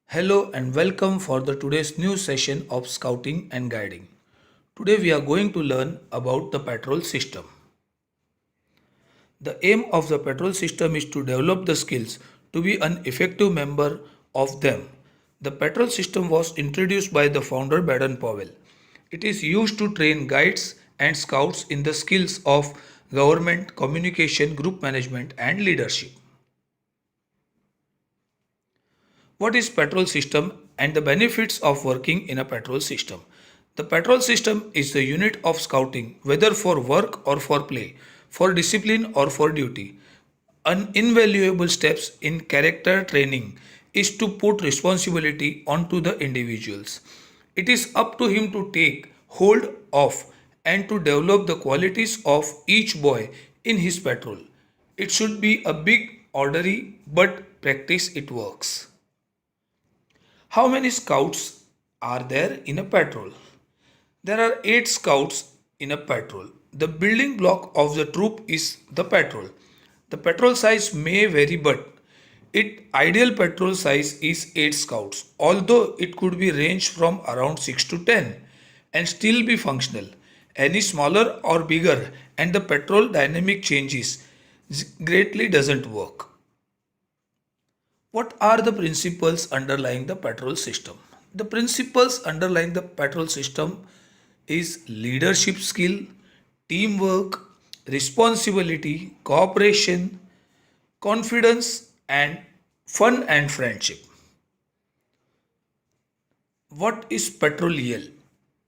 Hello and welcome for the today's new session of Scouting and Guiding. Today we are going to learn about the patrol system. The aim of the patrol system is to develop the skills to be an effective member of them. The patrol system was introduced by the founder Baden Powell. It is used to train guides and scouts in the skills of government, communication, group management and leadership. What is patrol system and the benefits of working in a patrol system? The patrol system is the unit of scouting, whether for work or for play, for discipline or for duty. An invaluable steps in character training is to put responsibility onto the individuals. It is up to him to take hold of and to develop the qualities of each boy in his patrol. It should be a big orderly but practice it works. How many scouts are there in a patrol? There are 8 scouts in a patrol. The building block of the troop is the patrol. The patrol size may vary, but its ideal patrol size is 8 scouts, although it could be ranged from around 6 to 10 and still be functional. Any smaller or bigger and the patrol dynamic changes greatly doesn't work. What are the principles underlying the patrol system? The principles underlying the patrol system is leadership skill, teamwork, responsibility, cooperation, confidence, and fun and friendship. What is patrol yell?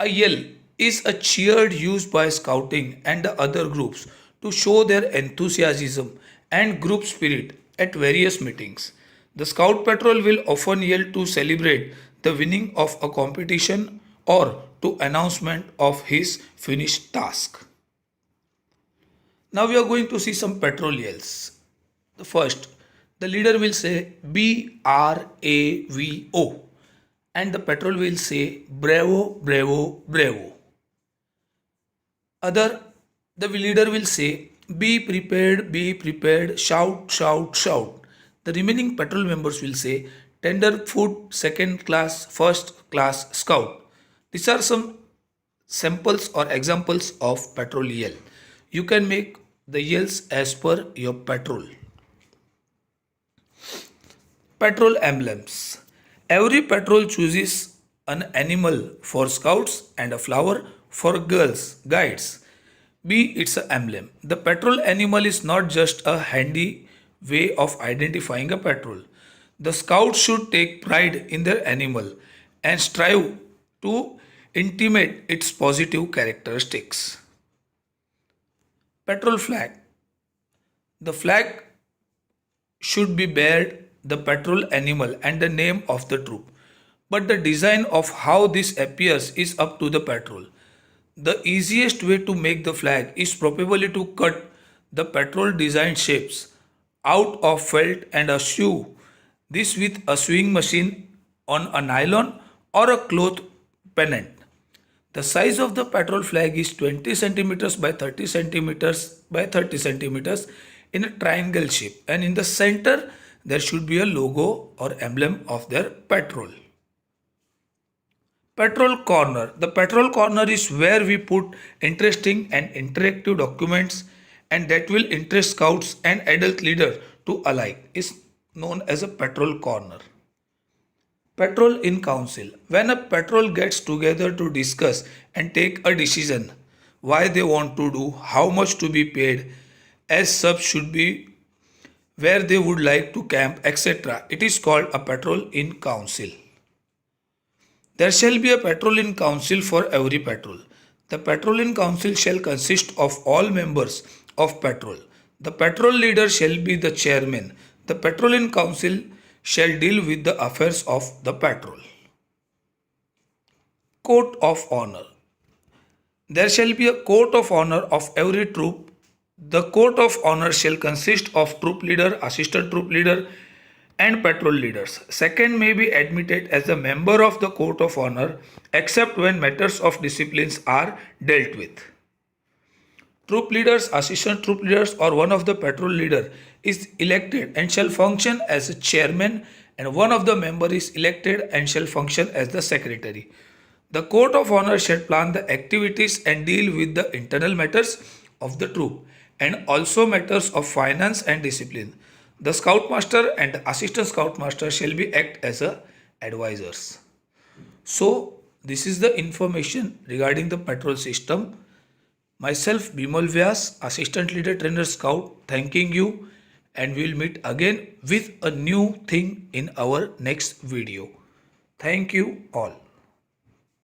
A yell is a cheer used by scouting and the other groups to show their enthusiasm and group spirit at various meetings. The scout patrol will often yell to celebrate the winning of a competition or to announcement of his finished task. Now we are going to see some patrol yells. The first, the leader will say BRAVO and the patrol will say bravo, bravo, bravo. Other, the leader will say be prepared, shout, shout, shout. The remaining patrol members will say tenderfoot, second class, first class scout. These are some samples or examples of patrol yell. You can make the yells as per your patrol. Patrol emblems. Every patrol chooses an animal for scouts and a flower for girls, guides. B. It's an emblem. The patrol animal is not just a handy way of identifying a patrol. The scouts should take pride in their animal and strive to intimate its positive characteristics. Patrol flag. The flag should be bear the patrol animal and the name of the troop. But the design of how this appears is up to the patrol. The easiest way to make the flag is probably to cut the patrol design shapes out of felt and a sew this with a sewing machine on a nylon or a cloth pennant. The size of the patrol flag is 20 centimeters by 30 centimeters by 30 centimeters in a triangle shape, and in the center there should be a logo or emblem of their patrol. Patrol corner. The patrol corner is where we put interesting and interactive documents and that will interest scouts and adult leader to alike is known as a patrol corner. Patrol in council. When a patrol gets together to discuss and take a decision why they want to do, how much to be paid, as sub should be, where they would like to camp, etc. It is called a patrol in council. There shall be a patrol in council for every patrol. The patrol in council shall consist of all members of patrol. The patrol leader shall be the chairman. The patrol in council shall deal with the affairs of the patrol. Court of honor. There shall be a court of honor of every troop. The court of honor shall consist of troop leader, assistant troop leader, and patrol leaders. Second may be admitted as a member of the court of honor except when matters of disciplines are dealt with. Troop leaders, assistant troop leaders, or one of the patrol leader is elected and shall function as a chairman and one of the member is elected and shall function as the secretary. The court of honor shall plan the activities and deal with the internal matters of the troop and also matters of finance and discipline. The scoutmaster and assistant scoutmaster shall be act as a advisors. So this is the information regarding the patrol system. Myself Bimal Vyas, assistant leader trainer scout, thanking you, and we will meet again with a new thing in our next video. Thank you all.